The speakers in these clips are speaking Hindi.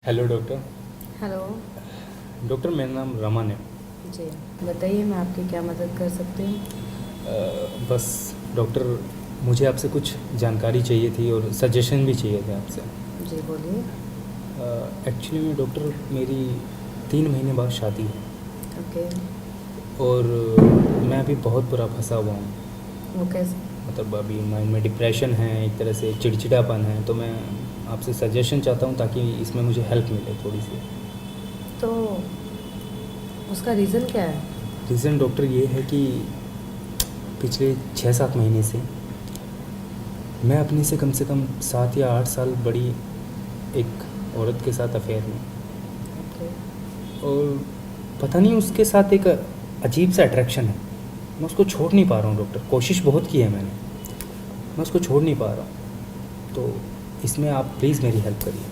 Hello doctor. हेलो। डॉक्टर मेरा नाम रमन है। जी, बताइए मैं आपकी क्या मदद कर सकती हूँ। बस डॉक्टर, मुझे आपसे कुछ जानकारी चाहिए थी और सजेशन भी चाहिए थे आपसे। जी बोलिए। एक्चुअली में डॉक्टर, मेरी 3 महीने बाद शादी है ओके। और मैं अभी बहुत बुरा फंसा हुआ हूँ। वो कैसे? मतलब अभी माइंड में डिप्रेशन है, एक तरह से चिड़चिड़ापन है, तो मैं आपसे सजेशन चाहता हूँ ताकि इसमें मुझे हेल्प मिले थोड़ी सी। तो उसका रीज़न क्या है? रीज़न डॉक्टर ये है कि पिछले 6-7 महीने से मैं अपने से कम 7 या 8 साल बड़ी एक औरत के साथ अफेयर में, ओके। और पता नहीं उसके साथ एक अजीब सा अट्रैक्शन है। मैं उसको छोड़ नहीं पा रहा हूँ डॉक्टर, कोशिश बहुत की है मैंने, मैं उसको छोड़ नहीं पा रहा हूँ। तो इसमें आप प्लीज़ मेरी हेल्प करिए।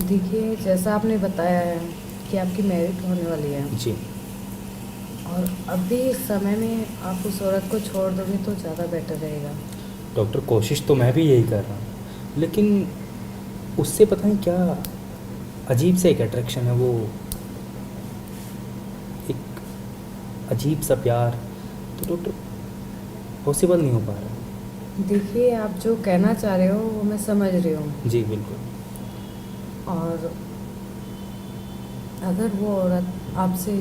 देखिए, जैसा आपने बताया है कि आपकी मैरिज होने वाली है जी और अभी इस समय में आप उस औरत को छोड़ दोगे तो ज़्यादा बेटर रहेगा। डॉक्टर, कोशिश तो मैं भी यही कर रहा हूँ, लेकिन उससे पता नहीं क्या अजीब सा एक अट्रैक्शन है, वो एक अजीब सा प्यार। तो डॉक्टर, पॉसिबल नहीं हो पा रहा। देखिए, आप जो कहना चाह रहे हो वो मैं समझ रही हूँ। जी बिल्कुल। और अगर वो औरत आपसे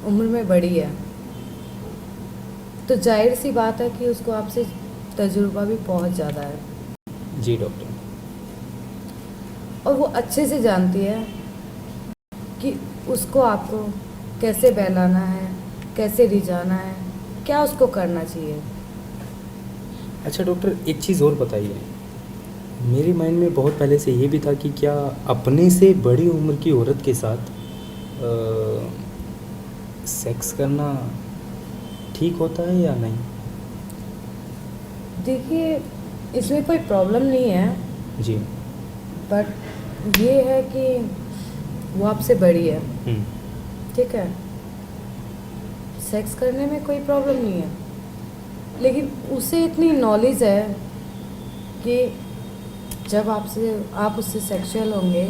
उम्र में बड़ी है तो जाहिर सी बात है कि उसको आपसे तजुर्बा भी बहुत ज़्यादा है जी डॉक्टर। और वो अच्छे से जानती है कि उसको आपको कैसे बहलाना है, कैसे रिझाना है, क्या उसको करना चाहिए। अच्छा डॉक्टर, एक चीज़ और बताइए। मेरे माइंड में बहुत पहले से ये भी था कि क्या अपने से बड़ी उम्र की औरत के साथ सेक्स करना ठीक होता है या नहीं। देखिए, इसमें कोई प्रॉब्लम नहीं है, जी। बट ये है कि वो आपसे बड़ी है, हम्म। ठीक है। सेक्स करने में कोई प्रॉब्लम नहीं है, लेकिन उसे इतनी नॉलेज है कि जब आप उससे सेक्सुअल होंगे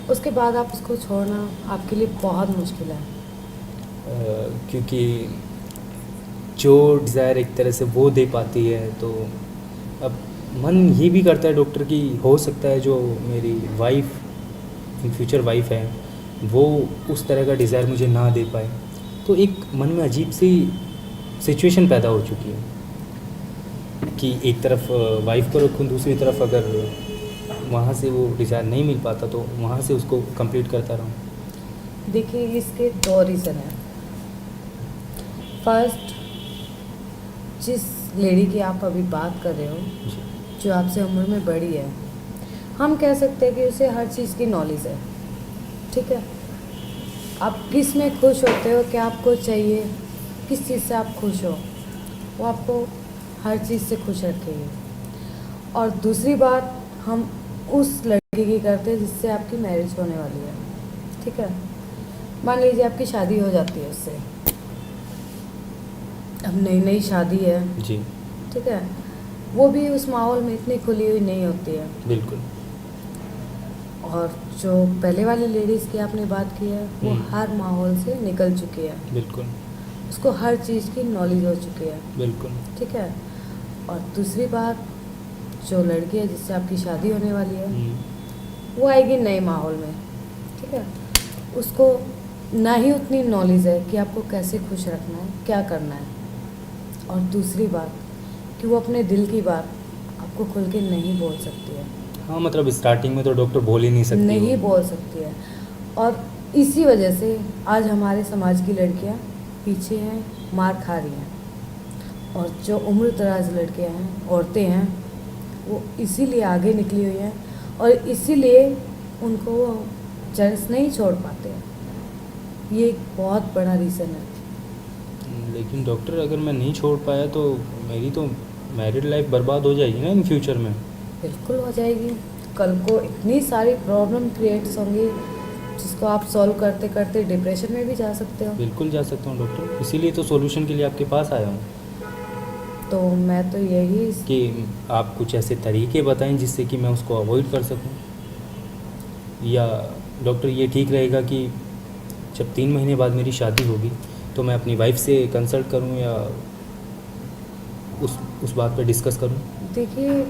उसके बाद आप उसको छोड़ना आपके लिए बहुत मुश्किल है। क्योंकि जो डिज़ायर एक तरह से वो दे पाती है, तो अब मन ये भी करता है डॉक्टर कि हो सकता है जो मेरी वाइफ, इन फ्यूचर वाइफ है, वो उस तरह का डिज़ायर मुझे ना दे पाए। तो एक मन में अजीब सी सिचुएशन पैदा हो चुकी है कि एक तरफ वाइफ को रखूँ, दूसरी तरफ अगर वहाँ से वो डिज़ायर नहीं मिल पाता तो वहाँ से उसको कंप्लीट करता रहूँ। देखिए, इसके दो रीज़न हैं। फर्स्ट, जिस लेडी की आप अभी बात कर रहे हो जी। जो आपसे उम्र में बड़ी है, हम कह सकते हैं कि उसे हर चीज़ की नॉलेज है, ठीक है। आप किस में खुश होते हो, क्या आपको चाहिए, किस चीज़ से आप खुश हो, वो आपको हर चीज़ से खुश रखेगी। और दूसरी बात, हम उस लड़के की करते हैं जिससे आपकी मैरिज होने वाली है, ठीक है। मान लीजिए आपकी शादी हो जाती है उससे, अब नई नई शादी है, जी ठीक है। वो भी उस माहौल में इतनी खुली हुई नहीं होती है। बिल्कुल। और जो पहले वाली लेडीज़ की आपने बात की है वो हर माहौल से निकल चुकी है, बिल्कुल। उसको हर चीज़ की नॉलेज हो चुकी है, बिल्कुल। ठीक है। और दूसरी बात, जो लड़की है जिससे आपकी शादी होने वाली है वो आएगी नए माहौल में, ठीक है। उसको ना ही उतनी नॉलेज है कि आपको कैसे खुश रखना है, क्या करना है। और दूसरी बात कि वो अपने दिल की बात आपको खुल के नहीं बोल सकती है, हाँ, मतलब स्टार्टिंग में तो डॉक्टर बोल ही नहीं सकती वो। नहीं बोल सकती है। और इसी वजह से आज हमारे समाज की लड़कियां पीछे हैं, मार खा रही हैं। और जो उम्र दराज लड़कियां हैं, औरतें हैं, वो इसीलिए आगे निकली हुई हैं और इसीलिए उनको वो जेंट्स नहीं छोड़ पाते हैं। ये एक बहुत बड़ा रीज़न है। लेकिन डॉक्टर, अगर मैं नहीं छोड़ पाया तो मेरी तो मैरिड लाइफ बर्बाद हो जाएगी ना इन फ्यूचर में। बिल्कुल हो जाएगी। कल को इतनी सारी प्रॉब्लम क्रिएट्स होंगी जिसको आप सॉल्व करते करते डिप्रेशन में भी जा सकते हो। बिल्कुल जा सकता हूँ डॉक्टर, इसीलिए तो सॉल्यूशन के लिए आपके पास आया हूँ तो मैं तो यही कि आप कुछ ऐसे तरीके बताएं जिससे कि मैं उसको अवॉइड कर सकूँ। या डॉक्टर ये ठीक रहेगा कि जब 3 महीने बाद मेरी शादी होगी तो मैं अपनी वाइफ से कंसल्ट करूं या उस बात पे डिस्कस करूं? देखिए,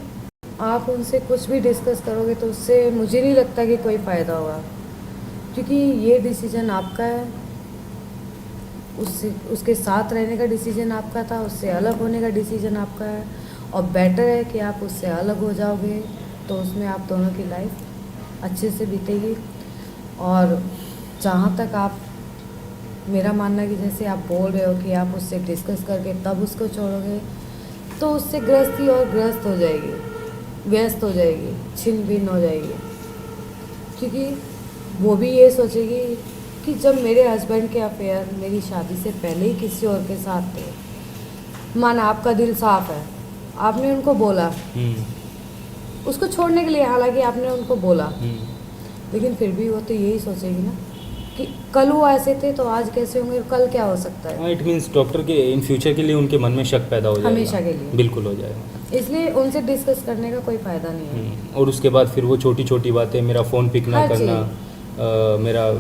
आप उनसे कुछ भी डिस्कस करोगे तो उससे मुझे नहीं लगता कि कोई फ़ायदा होगा, क्योंकि ये डिसीजन आपका है। उससे उसके साथ रहने का डिसीजन आपका था, उससे अलग होने का डिसीजन आपका है, और बेटर है कि आप उससे अलग हो जाओगे तो उसमें आप दोनों की लाइफ अच्छे से बीतेगी। और जहाँ तक आप, मेरा मानना है कि जैसे आप बोल रहे हो कि आप उससे डिस्कस करके तब उसको छोड़ोगे, तो उससे गृहस्थी और ग्रस्त हो जाएगी, व्यस्त हो जाएगी, छिन्न भिन्न हो जाएगी, क्योंकि वो भी ये सोचेगी कि जब मेरे हस्बैंड के अफेयर मेरी शादी से पहले ही किसी और के साथ थे, माना आपका दिल साफ है, आपने उनको बोला उसको छोड़ने के लिए, हालांकि आपने उनको बोला, लेकिन फिर भी वो तो यही सोचेगी ना कि कल वो ऐसे थे तो आज कैसे होंगे, कल क्या हो सकता है। हाँ, इट मीन्स डॉक्टर के इन फ्यूचर के लिए उनके मन में शक पैदा हो जाएगा। हमेशा के लिए। बिल्कुल हो जाएगा। इसलिए उनसे डिस्कस करने का कोई फ़ायदा नहीं है। और उसके बाद फिर वो छोटी छोटी बातें, मेरा फ़ोन पिक ना हर करना, मेरा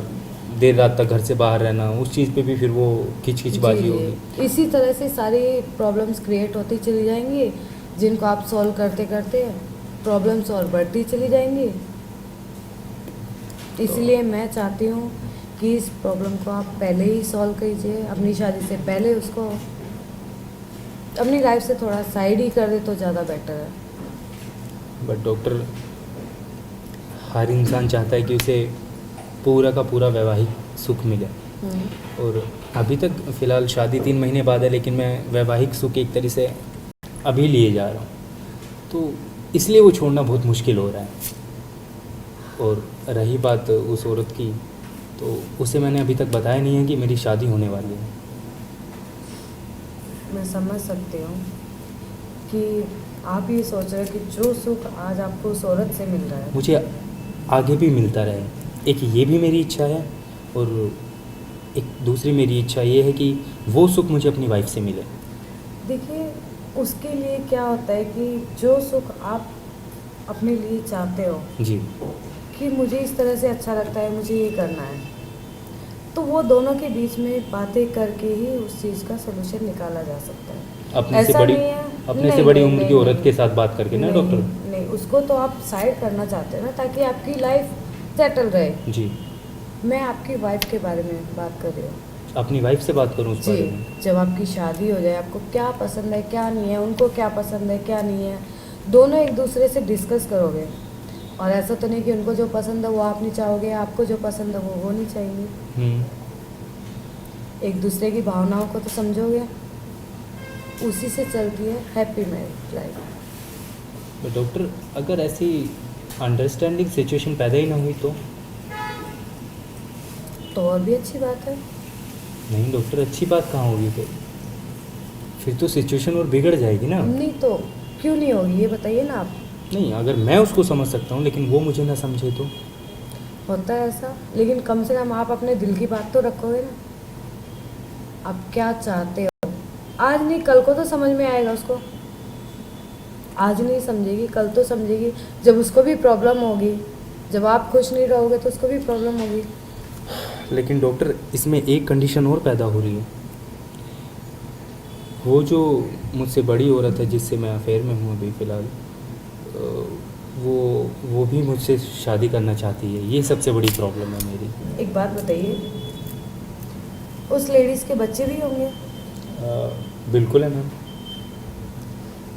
देर रात तक घर से बाहर रहना, उस चीज़ पे भी फिर वो खिचखिचबाजी जी, होगी। इसी तरह से सारी प्रॉब्लम्स क्रिएट होती चली जाएंगी, जिनको आप सॉल्व करते करते प्रॉब्लम्स और बढ़ती चली जाएंगी। इसलिए मैं चाहती हूँ कि इस प्रॉब्लम को आप पहले ही सॉल्व कीजिए, अपनी शादी से पहले उसको अपनी लाइफ से थोड़ा साइड ही कर दे तो ज़्यादा बेटर है। बट डॉक्टर, हर इंसान चाहता है कि उसे पूरा का पूरा वैवाहिक सुख मिले, और अभी तक फ़िलहाल शादी 3 महीने बाद है, लेकिन मैं वैवाहिक सुख एक तरह से अभी लिए जा रहा हूँ, तो इसलिए वो छोड़ना बहुत मुश्किल हो रहा है। और रही बात उस औरत की, तो उसे मैंने अभी तक बताया नहीं है कि मेरी शादी होने वाली है। मैं समझ सकती हूँ कि आप ये सोच रहे हैं कि जो सुख आज आपको उस औरत से मिल रहा है, मुझे आगे भी मिलता रहे। एक ये भी मेरी इच्छा है, और एक दूसरी मेरी इच्छा ये है कि वो सुख मुझे अपनी वाइफ से मिले। देखिए उसके लिए क्या होता है कि जो सुख आप अपने लिए चाहते हो जी। कि मुझे इस तरह से अच्छा लगता है, मुझे ये करना है, तो वो दोनों के बीच में बातें करके ही उस चीज़ का सलूशन निकाला जा सकता है। अपने से ऐसा बड़ी नहीं है, अपने से नहीं, बड़ी नहीं, उम्र की नहीं, औरत नहीं, के साथ बात करके ना नहीं, डॉक्टर। नहीं, उसको तो आप साइड करना चाहते हैं ना, ताकि आपकी लाइफ सेटल रहे। जी। मैं आपकी वाइफ के बारे में बात कर रही हूँ। अपनी वाइफ से बात करूँ उस जी, बारे में? जब आपकी शादी हो जाए, आपको क्या पसंद है क्या नहीं है, उनको क्या पसंद है क्या नहीं है, दोनों एक दूसरे से डिस्कस करोगे। और ऐसा तो नहीं कि उनको जो पसंद है वो आप नहीं चाहोगे, आपको जो पसंद है वो नहीं चाहेंगे। एक दूसरे की भावनाओं को तो समझोगे, उसी से चलती है हैप्पी मैरिज लाइफ। तो डॉक्टर, अगर ऐसी अंडरस्टैंडिंग सिचुएशन पैदा ही ना हुई तो और भी अच्छी बात है। नहीं डॉक्टर, अच्छी बात कहाँ होगी? फिर तो सिचुएशन और बिगड़ जाएगी ना। नहीं तो क्यों नहीं होगी, ये बताइए ना आप। नहीं, अगर मैं उसको समझ सकता हूँ लेकिन वो मुझे ना समझे तो? होता है ऐसा, लेकिन कम से कम आप अपने दिल की बात तो रखोगे ना। आप क्या चाहते हो, आज नहीं कल को तो समझ में आएगा उसको। आज नहीं समझेगी कल तो समझेगी, जब उसको भी प्रॉब्लम होगी, जब आप खुश नहीं रहोगे तो उसको भी प्रॉब्लम होगी। लेकिन डॉक्टर, इसमें एक कंडीशन और पैदा हो रही है। वो जो मुझसे बड़ी औरत है जिससे मैं अफेयर में हूँ अभी फ़िलहाल, वो भी मुझसे शादी करना चाहती है। ये सबसे बड़ी प्रॉब्लम है मेरी। एक बात बताइए, उस लेडीज़ के बच्चे भी होंगे? बिल्कुल है मैम।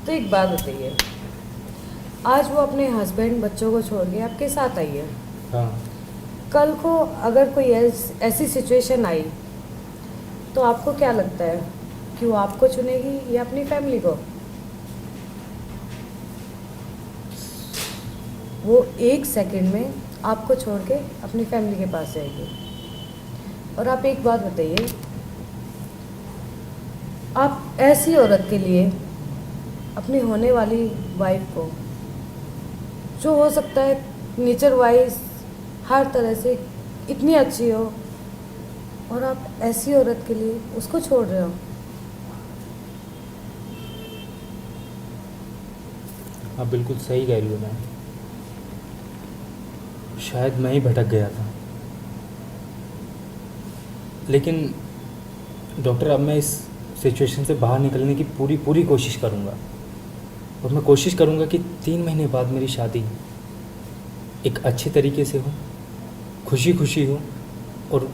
तो एक बात बताइए, आज वो अपने हस्बैंड बच्चों को छोड़ के आपके साथ आई है। हाँ। कल को अगर कोई ऐसी सिचुएशन आई तो आपको क्या लगता है कि वो आपको चुनेगी या अपनी फैमिली को? वो एक सेकंड में आपको छोड़ के अपनी फैमिली के पास जाएगी। और आप एक बात बताइए, आप ऐसी औरत के लिए अपनी होने वाली वाइफ को, जो हो सकता है नेचर वाइज हर तरह से इतनी अच्छी हो, और आप ऐसी औरत के लिए उसको छोड़ रहे हो? आप बिल्कुल सही कह रही हो मैम। शायद मैं ही भटक गया था। लेकिन डॉक्टर, अब मैं इस सिचुएशन से बाहर निकलने की पूरी पूरी कोशिश करूँगा। और मैं कोशिश करूँगा कि 3 महीने बाद मेरी शादी एक अच्छे तरीके से हो, खुशी खुशी हो, और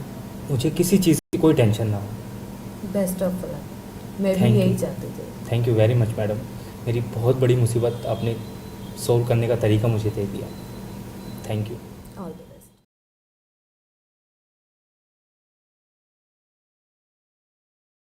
मुझे किसी चीज़ की कोई टेंशन ना हो। Best of luck. मैं भी Thank यही you. चाहती थी। Thank you very much madam. मेरी बहुत बड़ी मुसीबत आपने सॉल्व करने का तरीका मुझे दे दिया। Thank you. All the